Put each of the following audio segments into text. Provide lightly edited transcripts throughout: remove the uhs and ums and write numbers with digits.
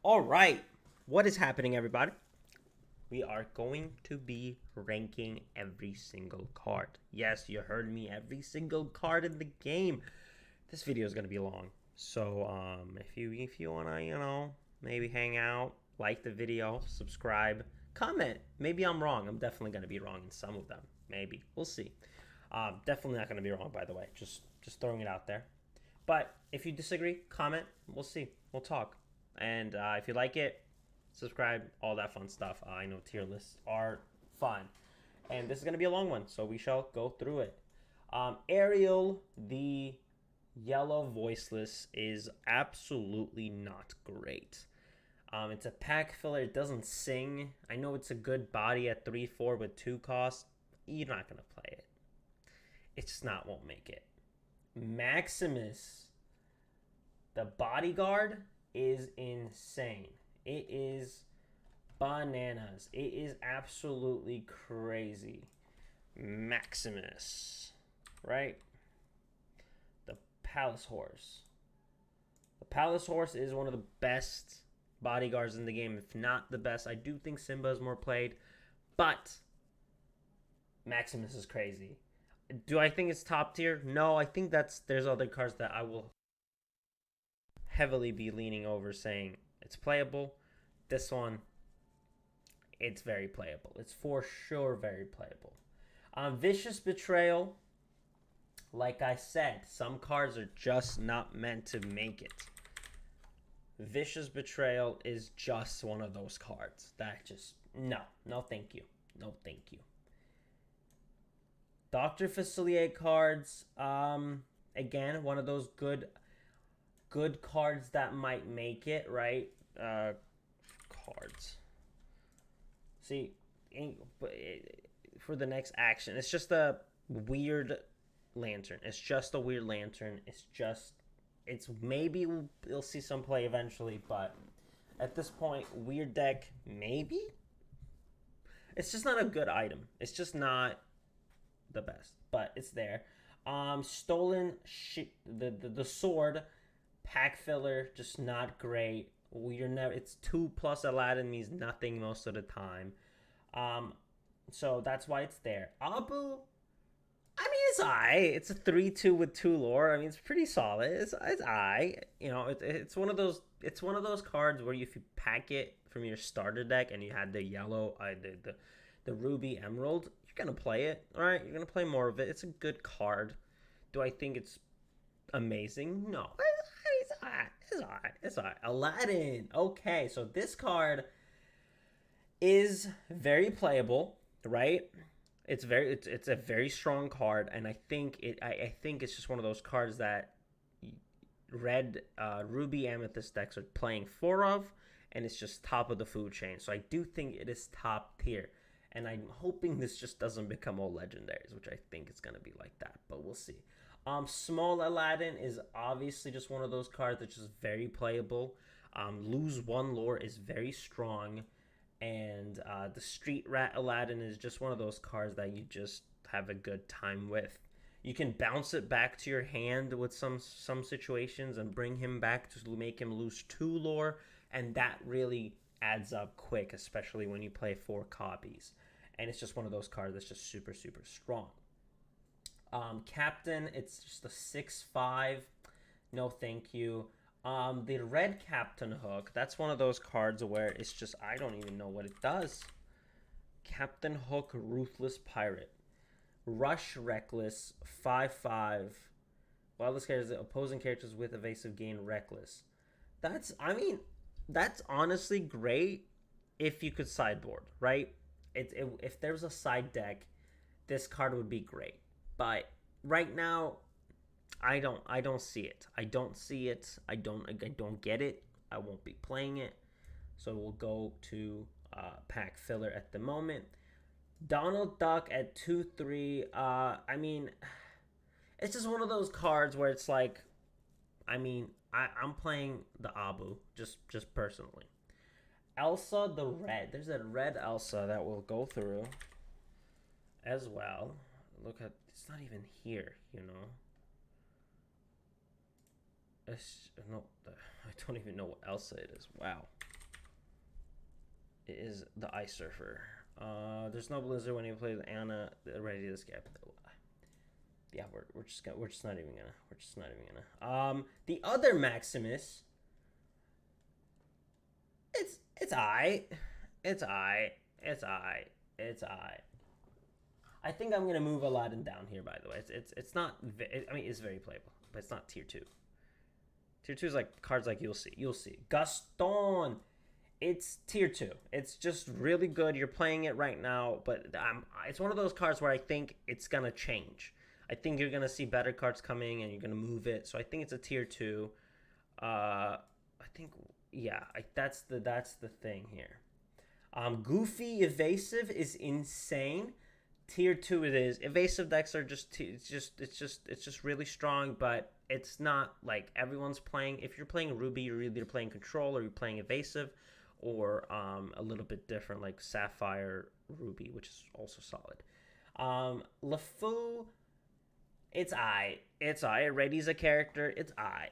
All right, what is happening, everybody? We are going to be ranking every single card. Yes, you heard me, every single card in the game. This video is going to be long. So, if you want to, maybe hang out, like the video, subscribe, comment. Maybe I'm wrong. I'm definitely going to be wrong in some of them. Maybe. We'll see. Definitely not going to be wrong, by the way. Just throwing it out there. But if you disagree, comment. We'll see. We'll talk. And if you like it, subscribe, all that fun stuff. I know tier lists are fun. And this is going to be a long one, so we shall go through it. Ariel, the yellow voiceless, is absolutely not great. It's a pack filler. It doesn't sing. I know it's a good body at 3-4 with 2 costs. You're not going to play it. It just won't make it. Maximus, the bodyguard, is insane. It is bananas. It is absolutely crazy. Maximus, right? The Palace Horse. The Palace Horse is one of the best bodyguards in the game, if not the best. I do think Simba is more played, but Maximus is crazy. Do I think it's top tier? No, I think there's other cards that I will heavily be leaning over saying it's playable. This one, it's very playable. It's for sure very playable. Vicious Betrayal, like I said, some cards are just not meant to make it. Vicious Betrayal is just one of those cards that just, no thank you. No thank you. Dr. Facilier cards, again, one of those good cards that might make it, right? Cards. See, for the next action, it's just a weird lantern. It's just a weird lantern. It's maybe we'll see some play eventually, but at this point, weird deck, maybe? It's just not a good item. It's just not the best, but it's there. Stolen shit. The sword pack filler, just not great. You're never. It's 2+ Aladdin means nothing most of the time. So that's why it's there. Abu, I mean, it's alright. It's a 3/2 with 2 lore. I mean, it's pretty solid. It's alright. It's one of those. It's one of those cards where if you pack it from your starter deck and you had the yellow, the ruby emerald, you're gonna play it. All right, you're gonna play more of it. It's a good card. Do I think it's amazing? No. It's alright. Aladdin. Okay, so this card is very playable, right? It's a very strong card, and I think it's just one of those cards that red ruby amethyst decks are playing 4 of, and it's just top of the food chain. So I do think it is top tier, and I'm hoping this just doesn't become all legendaries, which I think it's gonna be like that, but we'll see. Small Aladdin is obviously just one of those cards that's just very playable. Lose 1 lore is very strong. And the Street Rat Aladdin is just one of those cards that you just have a good time with. You can bounce it back to your hand with some situations and bring him back to make him lose 2 lore. And that really adds up quick, especially when you play 4 copies. And it's just one of those cards that's just super, super strong. Captain, it's just a 6/5. No thank you. The red Captain Hook, that's one of those cards where it's just, I don't even know what it does. Captain Hook, Ruthless Pirate. Rush Reckless, 5/5. While this character is opposing characters with evasive gain Reckless. That's honestly great if you could sideboard, right? If there's a side deck, this card would be great. But right now, I don't see it. I don't see it. I don't get it. I won't be playing it. So we'll go to pack filler at the moment. Donald Duck at 2/3. I mean, it's just one of those cards where it's like, I mean, I'm playing the Abu just personally. Elsa the red. There's a red Elsa that we'll go through as well. Look at, it's not even here, no, I don't even know what Elsa it is. Wow. is the Ice Surfer. There's no Blizzard when you play the Anna ready to escape. Yeah, we're just not even gonna. The other Maximus, it's I, it's I, it's I, it's I. I think I'm gonna move Aladdin down here. By the way, it's not. I mean, it's very playable, but it's not tier 2. Tier 2 is like cards like you'll see. Gaston, it's tier 2. It's just really good. You're playing it right now, but it's one of those cards where I think it's gonna change. I think you're gonna see better cards coming, and you're gonna move it. So I think it's a tier 2. I think that's the thing here. Goofy evasive is insane. Tier 2 it is. Evasive decks are just it's just really strong, but it's not like everyone's playing. If you're playing Ruby, you're either playing Control or you're playing Evasive, or a little bit different like Sapphire Ruby, which is also solid. LeFou, it's I. Reddy's a character. It's I.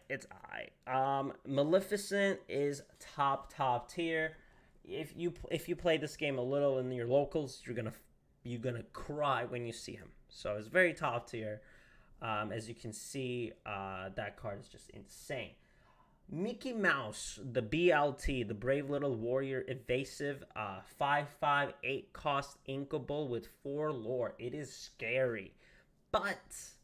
Maleficent is top tier. If you play this game a little in your locals, you're gonna cry when you see him. So it's very top tier. As you can see, that card is just insane. Mickey Mouse, the BLT, the Brave Little Warrior, evasive, 5/5, 8 cost, inkable with 4 lore. It is scary, but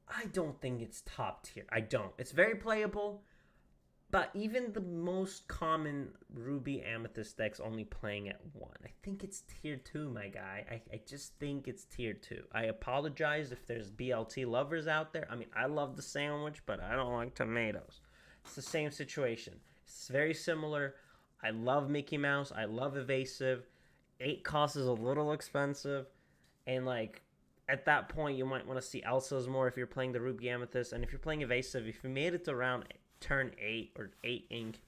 I don't think it's top tier. I don't. It's very playable, but even the most common Ruby Amethyst deck's only playing at 1. I think it's tier 2, my guy. I just think it's tier 2. I apologize if there's BLT lovers out there. I mean, I love the sandwich, but I don't like tomatoes. It's the same situation. It's very similar. I love Mickey Mouse. I love evasive. 8 cost is a little expensive. And, like, at that point, you might want to see Elsa's more if you're playing the Ruby Amethyst. And if you're playing evasive, if you made it to around turn 8 or 8 ink,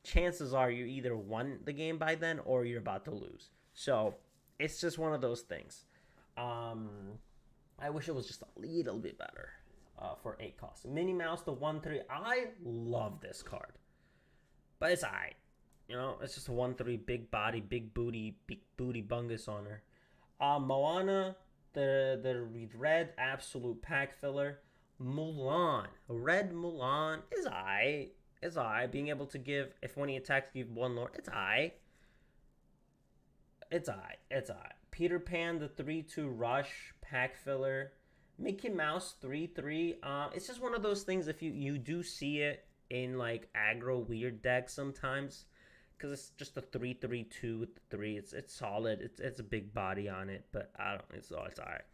chances are you either won the game by then or you're about to lose. So it's just one of those things. I wish it was just a little bit better for 8 costs. Minnie Mouse, the 1/3. I love this card, but it's alright. You know, it's just a 1/3, big body, big booty bungus on her. Moana, the red absolute pack filler. Mulan, red Mulan is I. Being able to give, if when he attacks, give 1 lore. It's I. Peter Pan, the 3/2 rush pack filler. Mickey Mouse 3/3. It's just one of those things. If you do see it in like aggro weird decks sometimes, because it's just a 3/3/2 with the 3. It's solid. It's a big body on it, but I don't. It's alright.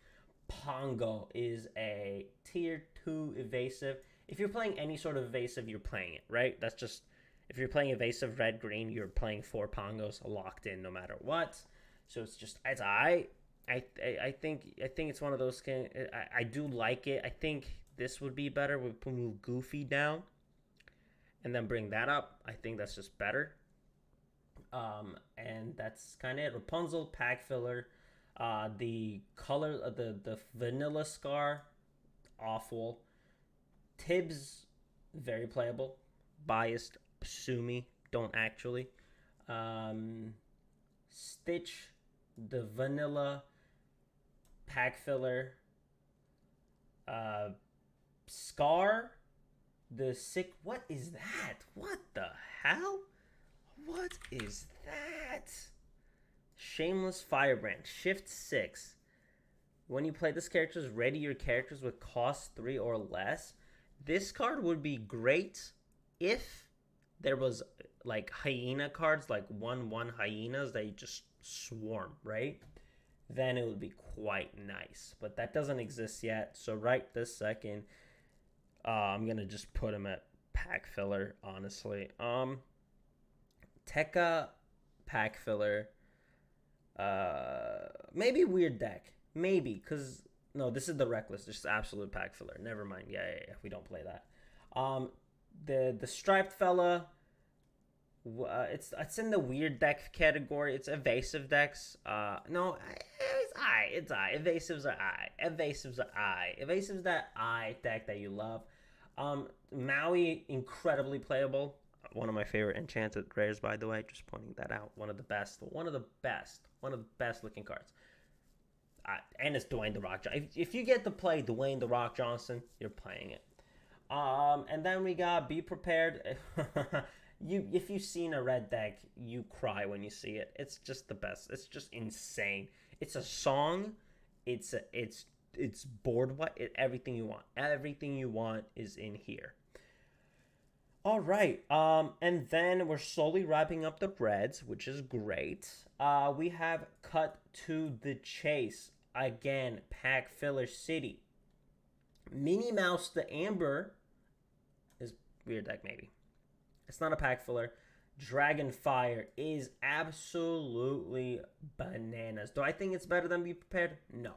Pongo is a tier 2 evasive. If you're playing any sort of evasive, you're playing it, right? That's just, if you're playing evasive red green, you're playing 4 Pongos locked in no matter what. So it's I think it's one of those. I do like it. I think this would be better. We move Goofy down and then bring that up. I think that's just better. And that's kind of it. Rapunzel pack filler. The color of the vanilla scar, awful. Tibbs, very playable. Biased, sue me, don't actually. Stitch, the vanilla pack filler. Scar, the sick. What is that? What the hell? What is that? Shameless Firebrand, shift 6. When you play this character, ready your characters with cost 3 or less. This card would be great if there was like hyena cards, like 1/1 hyenas that you just swarm, right? Then it would be quite nice. But that doesn't exist yet. So right this second, I'm gonna just put him at pack filler, honestly. Tekka pack filler. Maybe weird deck. Maybe, because no, this is the Reckless, just absolute pack filler. Never mind. Yeah, we don't play that. The striped fella, it's in the weird deck category. It's evasive decks. No, it's I. Evasives are I. Evasives that I deck that you love. Maui, incredibly playable. One of my favorite enchanted rares, by the way. Just pointing that out. One of the best. One of the best looking cards. And it's Dwayne The Rock Johnson. If you get to play Dwayne The Rock Johnson, you're playing it. And then we got Be Prepared. If you've seen a red deck, you cry when you see it. It's just the best. It's just insane. It's a song. It's board what everything you want. Everything you want is in here. All right. And then we're slowly wrapping up the reds, which is great. We have Cut to the Chase. Again, Pack Filler City. Minnie Mouse the Amber is weird deck maybe. It's not a pack filler. Dragonfire is absolutely bananas. Do I think it's better than Be Prepared? No.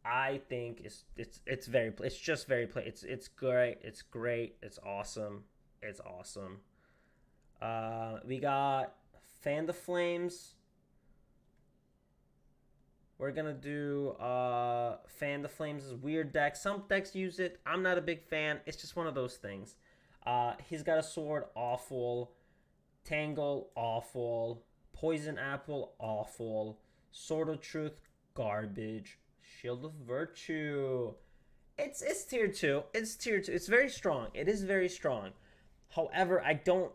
I think it's just very play. It's great. It's great. It's awesome. It's awesome. We got Fan the Flames. We're gonna do Fan the Flames is weird deck. Some decks use it. I'm not a big fan. It's just one of those things. He's got a sword, awful. Tangle, awful. Poison Apple, awful. Sword of Truth, garbage. Shield of Virtue. It's tier 2. It's tier 2. It's very strong. It is very strong. However, I don't...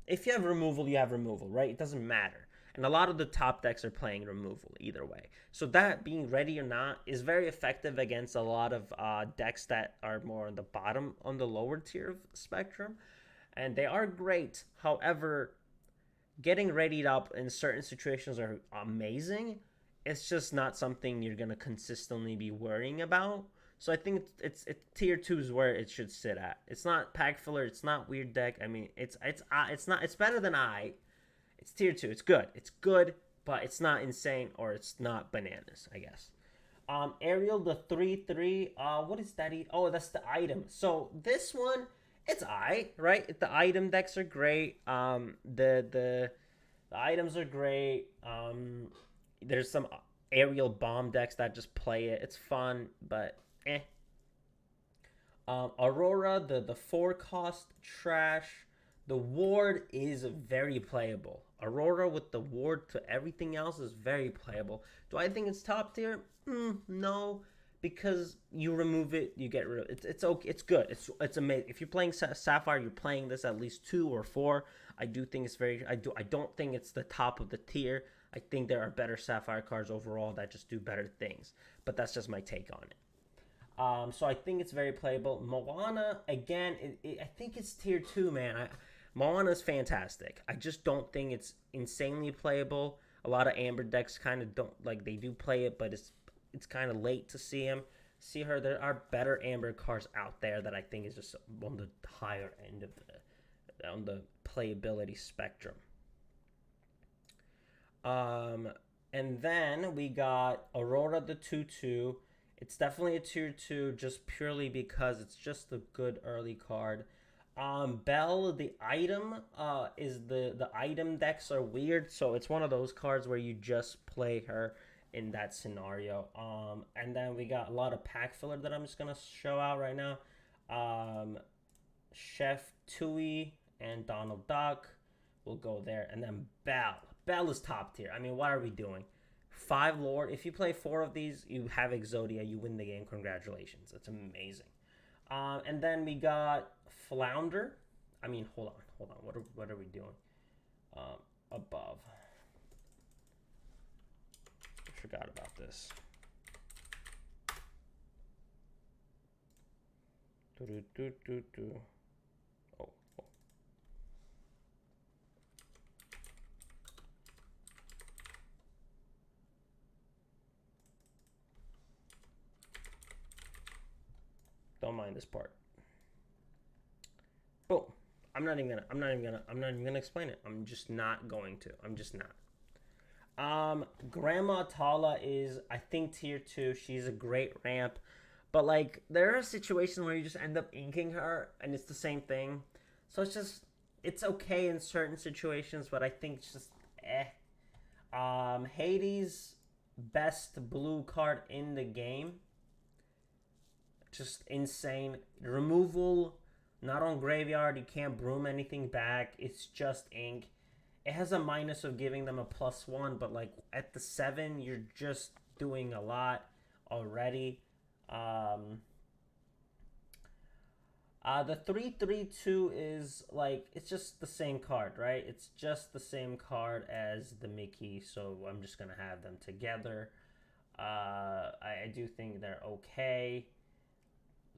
If you have removal, you have removal, right? It doesn't matter. And a lot of the top decks are playing removal either way. So that being ready or not is very effective against a lot of decks that are more on the bottom, on the lower tier of spectrum. And they are great. However, getting readied up in certain situations are amazing. It's just not something you're going to consistently be worrying about. So I think it's tier 2 is where it should sit at. It's not pack filler. It's not weird deck. I mean, it's better than It's tier 2. It's good. It's good, but it's not insane or it's not bananas, I guess. Ariel, the 3/3. What is that? Oh, that's the item. So this one, it's right? The item decks are great. The items are great. There's some aerial bomb decks that just play it. It's fun, but eh. Aurora, the 4-cost trash. The ward is very playable. Aurora with the ward to everything else is very playable. Do I think it's top tier? No, because you remove it, you get rid of it. It's okay. It's good. It's amazing. If you're playing Sapphire, you're playing this at least 2 or 4. I do think it's very. I don't think it's the top of the tier. I think there are better Sapphire cards overall that just do better things. But that's just my take on it. So I think it's very playable. Moana, again, I think it's tier 2, man. Moana's fantastic. I just don't think it's insanely playable. A lot of Amber decks kind of don't, like, they do play it, but it's kind of late to see them. See her, there are better Amber cards out there that I think is just on the higher end of on the playability spectrum. And then we got Aurora the 2/2. It's definitely a tier 2 just purely because it's just a good early card. Belle, the item, is the item decks are weird, so it's one of those cards where you just play her in that scenario. And then we got a lot of pack filler that I'm just gonna show out right now. Chef Tui and Donald Duck will go there, and then Belle. Belle is top tier. I mean, what are we doing? 5 Lord. If you play 4 of these, you have Exodia. You win the game. Congratulations. That's amazing. And then we got Flounder. I mean, hold on. What are we doing? Above. I forgot about this. Oh. Don't mind this part. Boom. I'm not even gonna explain it. I'm just not going to. I'm just not. Grandma Tala is, I think, tier 2. She's a great ramp. But, like, there are situations where you just end up inking her, and it's the same thing. So it's just, it's okay in certain situations, but I think it's just, Hades, best blue card in the game. Just insane. Removal, Not on graveyard. You can't broom anything back. It's just ink. It has a minus of giving them a +1, but like at the 7, you're just doing a lot already. The 3/3/2 is like, it's just the same card, right? It's just the same card as the Mickey, so I'm just gonna have them together. I do think they're okay.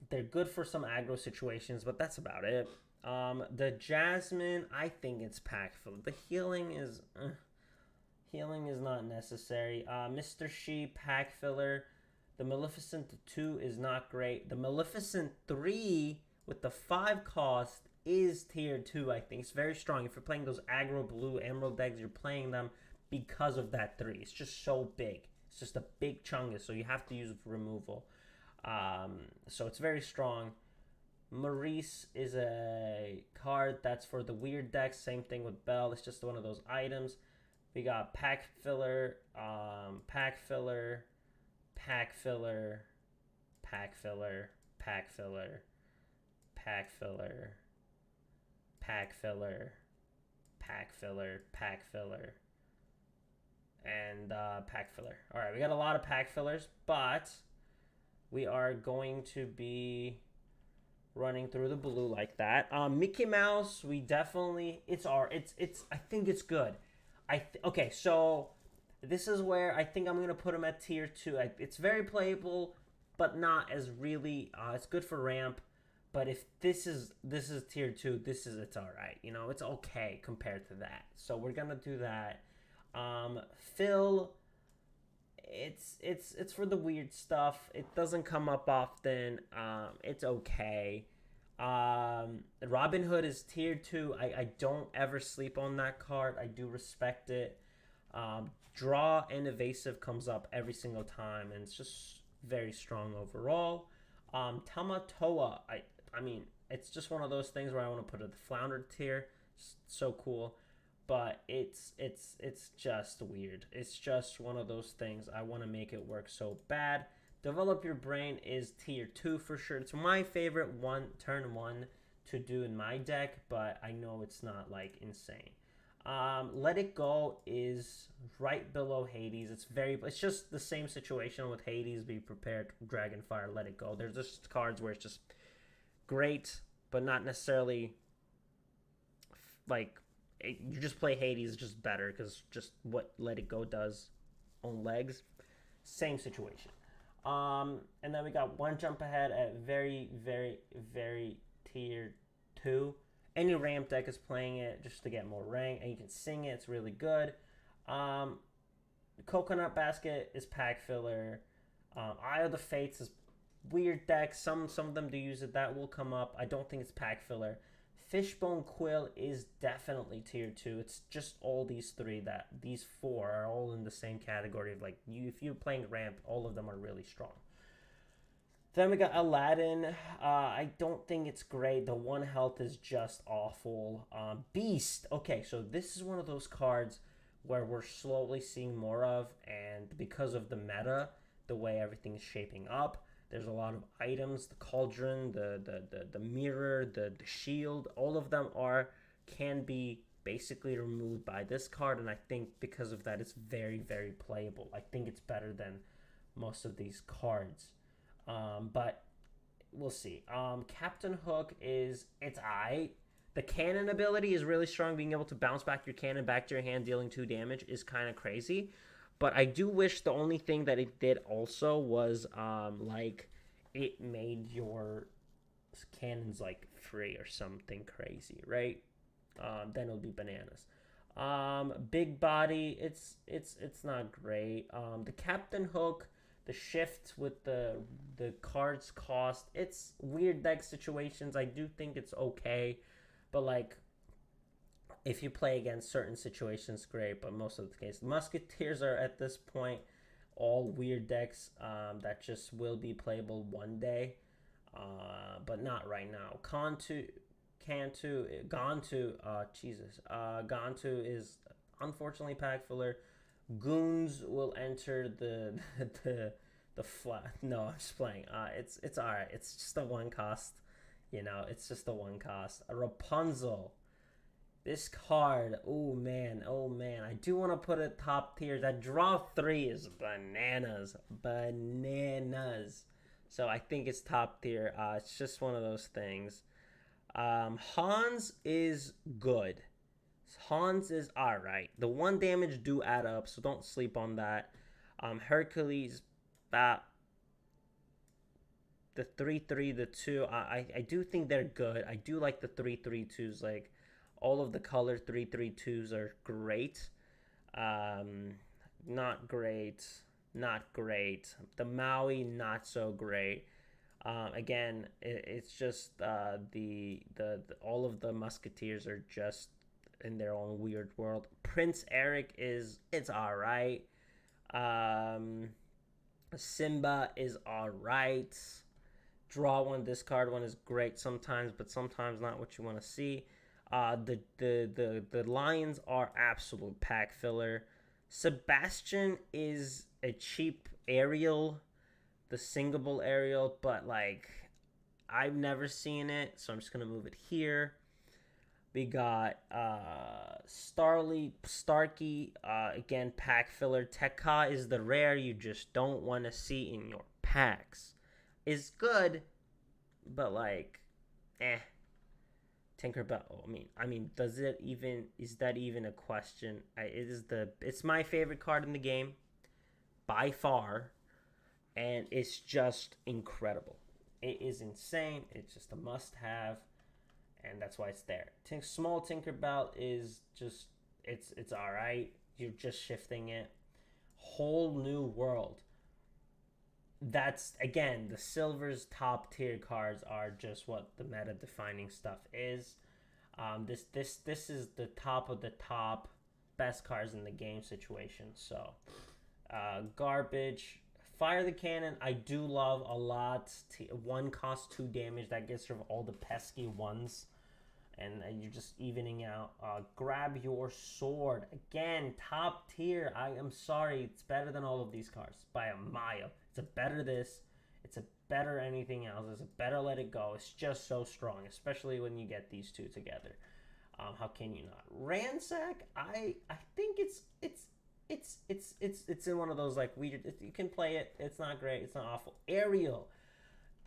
They're good for some aggro situations, but that's about it. The Jasmine, I think it's pack full. The healing is not necessary. Mr. She, pack filler. The Maleficent 2 is not great. The Maleficent 3 with the 5 cost is tier 2, I think. It's very strong. If you're playing those aggro blue emerald decks, you're playing them because of that 3. It's just so big. It's just a big chungus, so you have to use removal. So it's very strong. Maurice is a card that's for the weird decks. Same thing with Belle. It's just one of those items. We got pack filler, pack filler, pack filler, pack filler, pack filler, pack filler, pack filler, pack filler, pack filler, and pack filler. All right, we got a lot of pack fillers, but we are going to be running through the blue like that. Mickey Mouse, we definitely, it's I think it's good. Okay, so this is where I think I'm gonna put him at tier 2. It's very playable, but not as really. It's good for ramp, but if this is tier 2, it's all right. You know, it's okay compared to that. So we're gonna do that. Phil, it's for the weird stuff. It doesn't come up often. It's okay. Robin Hood is tier 2. I don't ever sleep on that card. I do respect it. Draw and evasive comes up every single time, and it's just very strong overall. Tamatoa, I mean, it's just one of those things where I want to put it the flounder tier. It's so cool, but it's just weird. It's just one of those things. I want to make it work so bad. Develop Your Brain is tier 2 for sure. It's my favorite turn 1 to do in my deck, but I know it's not like insane. Let It Go is right below Hades. It's just the same situation with Hades. Be prepared, Dragonfire, Let It Go. There's just cards where it's just great, but not necessarily like you just play Hades just better because just what Let It Go does on legs. Same situation. And then we got One Jump Ahead at very, very, very tier 2. Any ramp deck is playing it just to get more rank, and you can sing it. It's really good. Coconut Basket is pack filler. Eye of the Fates is weird deck. Some of them do use it. That will come up. I don't think it's pack filler. Fishbone Quill is definitely tier 2. It's just all these 4 are all in the same category of like if you're playing ramp, all of them are really strong. Then we got Aladdin. I don't think it's great. The 1 health is just awful. Beast. Okay, so this is one of those cards where we're slowly seeing more of, and because of the meta, the way everything is shaping up, there's a lot of items. The cauldron, the mirror, the shield, all of them can be basically removed by this card, and I think because of that, it's very, very playable. I think it's better than most of these cards. But we'll see. Captain Hook it's aight. The cannon ability is really strong. Being able to bounce back your cannon back to your hand, dealing 2 damage is kind of crazy. But I do wish the only thing that it did also was like it made your cannons like free or something crazy, right? Then it'll be bananas. Big body, it's not great. The Captain Hook, the shift with the cards cost, it's weird deck situations. I do think it's okay, but like if you play against certain situations, great. But most of the case, Musketeers are at this point all weird decks that just will be playable one day, but not right now. Gantu, Gantu is unfortunately pack filler. Goons will enter the flat. No, I'm just playing. It's alright. It's just a 1 cost. You know, it's just a one cost. A Rapunzel. This card, oh man, oh man. I do want to put it top tier. That draw 3 is bananas. Bananas. So I think it's top tier. It's just one of those things. Hans is good. Hans is alright. The 1 damage do add up, so don't sleep on that. Hercules, the 3/3, the 2. I do think they're good. I do like the 3/3/2s. Like, all of the color 3/3/2s are great. Not great. Not great. The Maui, not so great. Again, it's just the all of the musketeers are just in their own weird world. Prince Eric it's all right. Simba is all right. Draw 1, discard 1 is great sometimes, but sometimes not what you want to see. The lions are absolute pack filler. Sebastian is a cheap Ariel, the singable Ariel, but like I've never seen it, so I'm just gonna move it here. We got Starkey, again, pack filler. Tekka is the rare you just don't want to see in your packs. Is good, but like, Tinkerbell. Is that even a question? It's my favorite card in the game, by far, and it's just incredible. It is insane. It's just a must-have, and that's why it's there. Small Tinkerbell is just it's all right. You're just shifting it. Whole new world. That's again the silver's top tier cards are just what the meta defining stuff is. This is the top of the top best cards in the game situation. So garbage. Fire the cannon I do love a lot. 1 cost 2 damage, that gets rid of all the pesky ones, and you're just evening out. Grab your sword, again, top tier. I am sorry, it's better than all of these cards by a mile. It's a better this. It's a better anything else. It's a better let it go. It's just so strong, especially when you get these two together. How can you not? Ransack, I think it's in one of those like weird. You can play it. It's not great. It's not awful. Ariel,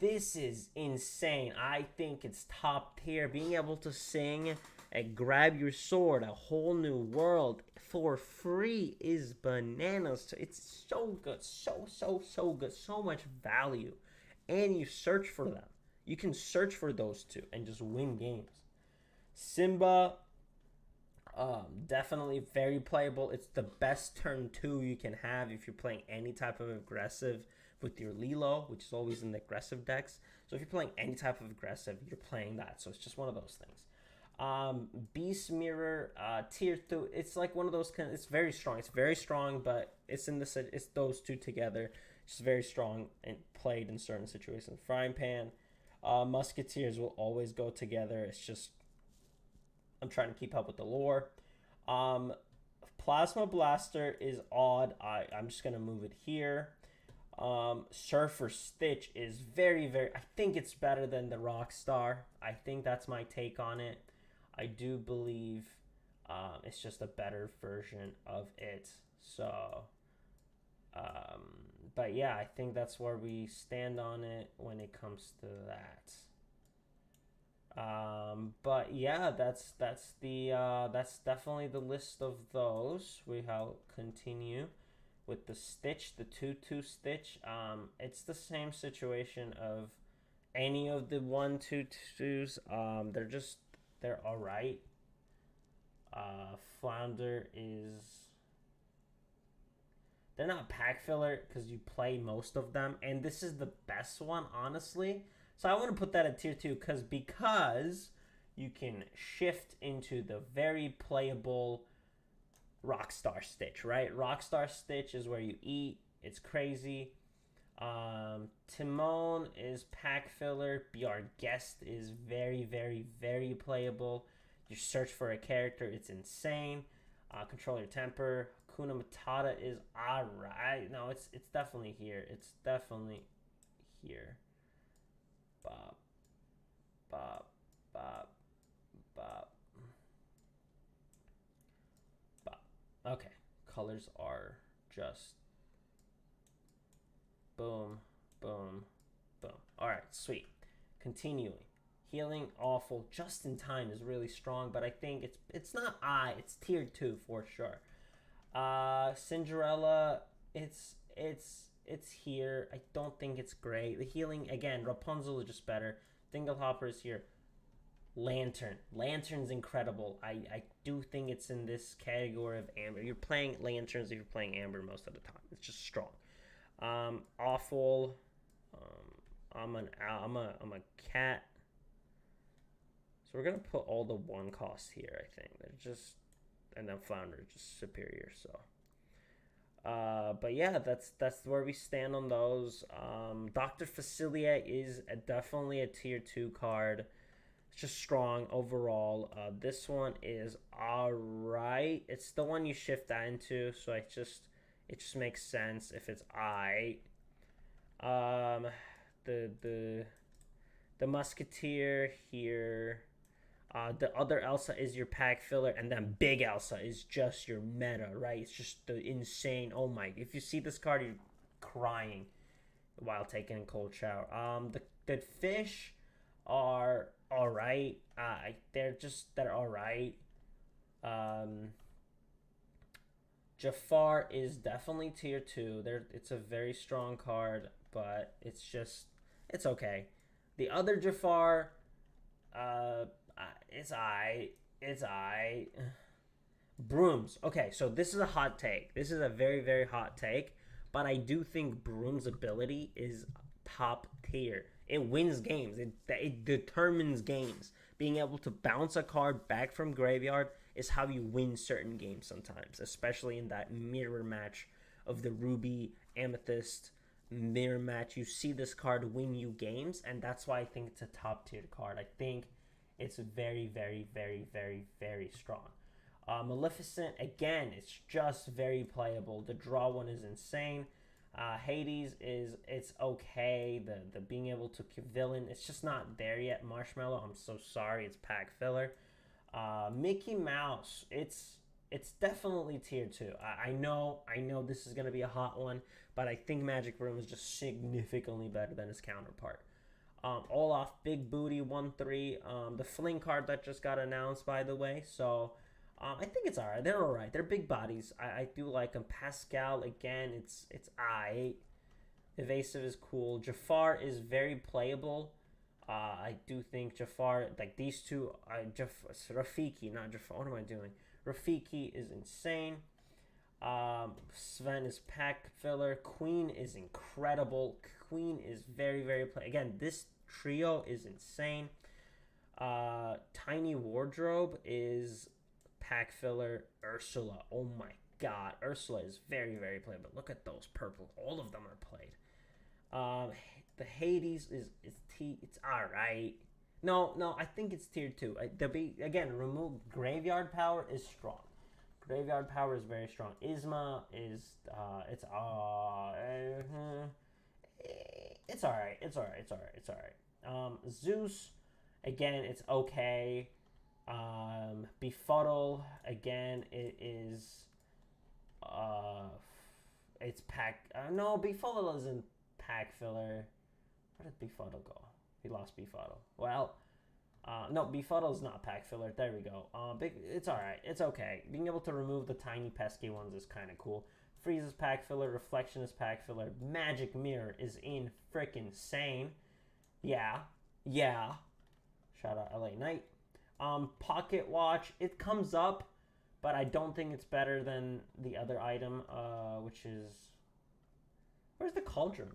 this is insane. I think it's top tier. Being able to sing and grab your sword, a whole new world for free is bananas. It's so good, so good, so much value, and you search for them. You can search for those two and just win games. Simba, definitely very playable. It's the best turn 2 you can have if you're playing any type of aggressive with your Lilo, which is always in the aggressive decks. So if you're playing any type of aggressive, you're playing that. So it's just one of those things. Beast Mirror, tier 2. It's like one of those it's very strong. It's very strong, but it's those two together. It's very strong and played in certain situations. Frying Pan, Musketeers will always go together. It's just I'm trying to keep up with the lore. Plasma Blaster is odd. I'm just gonna move it here. Surfer Stitch is very, very. I think it's better than the Rockstar. I think that's my take on it. I do believe it's just a better version of it. So, but yeah, I think that's where we stand on it when it comes to that. But yeah, that's definitely the list of those. We'll continue with the Stitch, the 2/2 Stitch. It's the same situation of any of the 1/2/2s. They're all right. Flounder is. They're not pack filler because you play most of them, and this is the best one, honestly. So I want to put that at tier 2 because you can shift into the very playable Rockstar Stitch, right? Rockstar Stitch is where you eat. It's crazy. Timon is pack filler. Be Our Guest is very, very, very playable. You search for a character. It's insane. Control Your Temper. Hakuna Matata is alright. No, it's definitely here. It's definitely here. bop, bop, bop, bop. Okay, colors are just boom, boom, boom. All right, sweet. Continuing. Healing awful just in time is really strong, but I think it's not it's tier 2 for sure. Cinderella, it's here. I don't think it's great. The healing again, Rapunzel is just better. Dinglehopper is here. Lantern's incredible. I do think it's in this category of Amber. You're playing Lanterns if you're playing Amber most of the time. It's just strong. Awful. I'm a cat. So we're gonna put all the 1 cost here. I think they're just, and then Flounder just superior. So, but yeah, that's where we stand on those. Dr. Facilier is definitely a tier 2 card. It's just strong overall. This one is alright. It's the one you shift that into, so it just makes sense if it's the Musketeer here. The other Elsa is your pack filler, and then Big Elsa is just your meta, right? It's just the insane. Oh my! If you see this card, you're crying while taking a cold shower. The fish are all right. They're all right. Jafar is definitely tier 2. It's a very strong card, but it's okay. The other Jafar, it's I. Brooms. Okay, so this is a hot take. This is a very, very hot take, but I do think Broom's ability is top tier. It wins games. It determines games. Being able to bounce a card back from graveyard is how you win certain games sometimes, especially in that mirror match of the Ruby Amethyst mirror match. You see this card win you games, and that's why I think it's a top tier card. I think it's very, very, very, very, very strong. Maleficent, again, it's just very playable. The draw one is insane. Hades it's okay. The being able to kill villain, it's just not there yet. Marshmallow, I'm so sorry, it's pack filler. Mickey Mouse, it's definitely tier 2. I know this is gonna be a hot one, but I think Magic Room is just significantly better than his counterpart. Olaf, Big Booty 1-3. The Fling card that just got announced, by the way. So I think it's alright. They're alright. They're big bodies. I do like them. Pascal, again, it's I. Evasive is cool. Jafar is very playable. I do think Jafar, like these two, Rafiki, not Jafar. What am I doing? Rafiki is insane. Sven is pack filler. Queen is incredible. Queen is very, very again, this trio is insane. Tiny Wardrobe is pack filler. Ursula, oh my god, Ursula is very, very playable. Look at those purple, all of them are played. The Hades is it's alright. No, I think it's tier 2. Again, remove Graveyard Power is strong. Graveyard Power is very strong. Isma is it's alright. It's alright. Zeus, again, it's okay. Befuddle, again, it is it's pack. No, Befuddle isn't pack filler. Where did Befuddle go? He lost Befuddle. Well, no, Befuddle is not pack filler. There we go. It's alright. It's okay. Being able to remove the tiny pesky ones is kind of cool. Freeze is pack filler. Reflection is pack filler. Magic Mirror is in frickin' sane. Yeah. Shout out LA Knight. Pocket Watch, it comes up, but I don't think it's better than the other item, which is... Where's the Cauldron?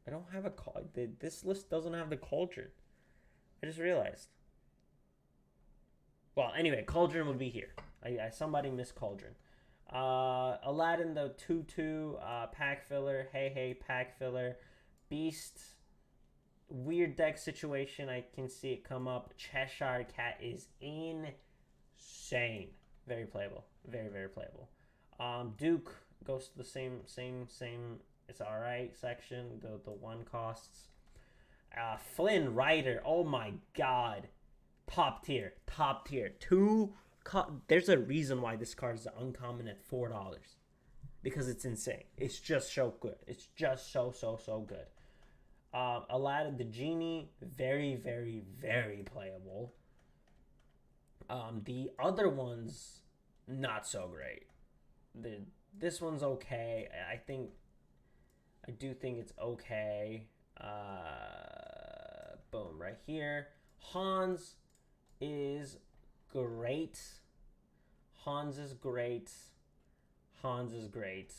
I don't have a cauldron. This list doesn't have the Cauldron. I just realized. Well, anyway, Cauldron would be here. Somebody missed Cauldron. Aladdin, the 2-2 pack filler. Hey, pack filler. Beast, weird deck situation. I can see it come up. Cheshire Cat is insane. Very playable. Very, very playable. Duke goes to the same. It's alright section. The 1 costs. Flynn Rider. Oh my god. Top tier. Top tier. There's a reason why this card is uncommon at $4. Because it's insane. It's just so good. It's just so good. Aladdin the Genie, very, very, very playable. The other one's not so great. This one's okay. I do think it's okay. Boom, right here. Hans is great. Hans is great. Hans is great.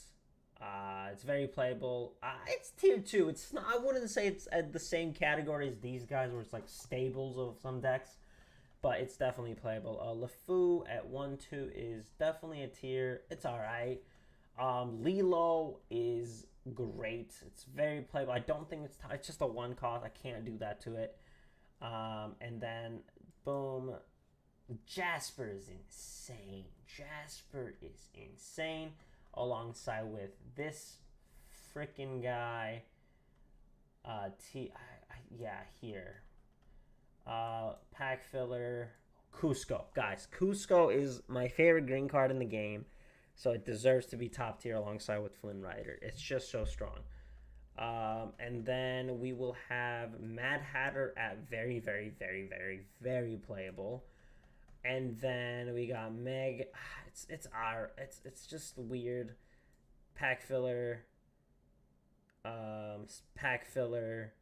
It's very playable. It's tier 2. It's not. I wouldn't say it's at the same category as these guys, where it's like stables of some decks, but it's definitely playable. LeFou at 1-2 is definitely a tier. It's all right. Lilo is great. It's very playable. I don't think it's just a 1 cost. I can't do that to it. And then boom, Jasper is insane. Jasper is insane. Alongside with this freaking guy, here. Pack filler, Cusco. Guys, Cusco is my favorite green card in the game, so it deserves to be top tier alongside with Flynn Rider. It's just so strong. And then we will have Mad Hatter at very, very, very, very, very playable. And then we got Meg. It's just weird. Pack filler. Pack filler.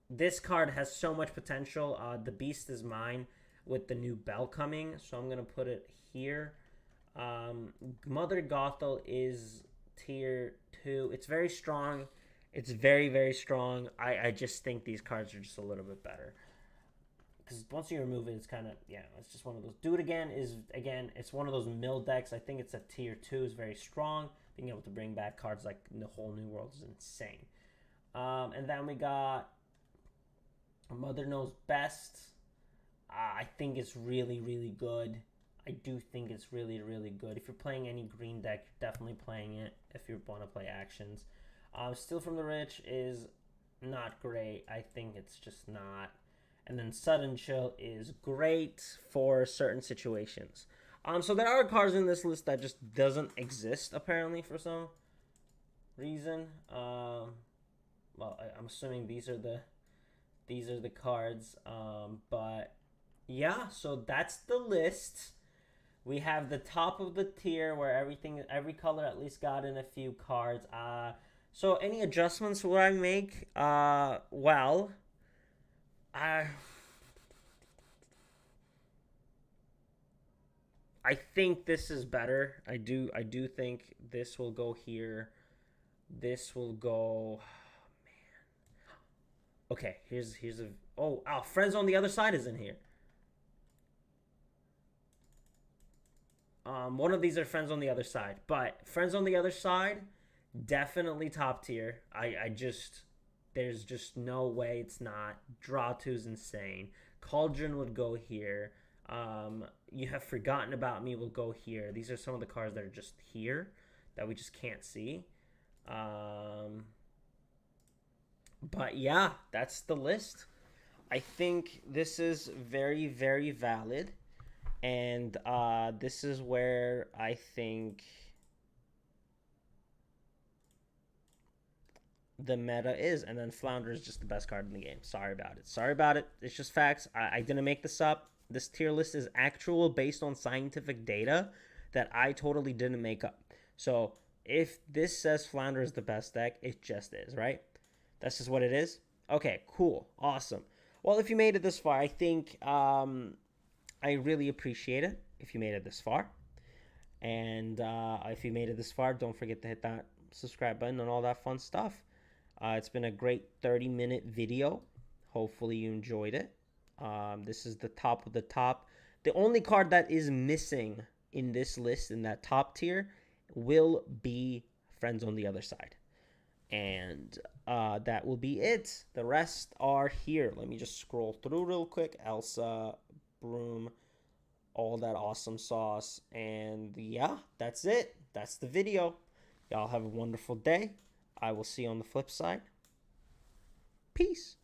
This card has so much potential. The Beast is mine with the new bell coming, so I'm gonna put it here. Mother Gothel is tier 2. It's very strong. It's very, very strong. I just think these cards are just a little bit better. Because once you remove it, it's kind of, it's just one of those. Do It Again it's one of those mill decks. I think it's a tier 2. It's very strong. Being able to bring back cards like the whole New World is insane. And then we got Mother Knows Best. I think it's really, really good. I do think it's really, really good. If you're playing any green deck, you're definitely playing it if you want to play actions. Steal from the Rich is not great. I think it's just not. And then Sudden Chill is great for certain situations. So there are cards in this list that just doesn't exist, apparently, for some reason. Well, I'm assuming these are the cards. But yeah, so that's the list. We have the top of the tier where every color at least got in a few cards. So any adjustments will I make? Well, I think this is better. I do think this will go here. This will go. Oh, man. Okay, here's a. Oh, Friends on the Other Side is in here. One of these are Friends on the Other Side, but Friends on the Other Side, definitely top tier. There's just no way it's not. Draw 2 is insane. Cauldron would go here. You Have Forgotten About Me will go here. These are some of the cards that are just here that we just can't see. But yeah, that's the list. I think this is very, very valid. And this is where I think the meta is. And then Flounder is just the best card in the game. Sorry about it. It's just facts. I didn't make this up. This tier list is actual based on scientific data that I totally didn't make up. So if this says Flounder is the best deck, it just is, right? That's just what it is. Okay, cool. Awesome. Well, if you made it this far, I think I really appreciate it if you made it this far. And if you made it this far, don't forget to hit that subscribe button and all that fun stuff. It's been a great 30-minute video. Hopefully you enjoyed it. This is the top of the top. The only card that is missing in this list, in that top tier, will be Friends on the Other Side. And that will be it. The rest are here. Let me just scroll through real quick. Elsa, Broom, all that awesome sauce. And yeah, that's it. That's the video. Y'all have a wonderful day. I will see you on the flip side. Peace.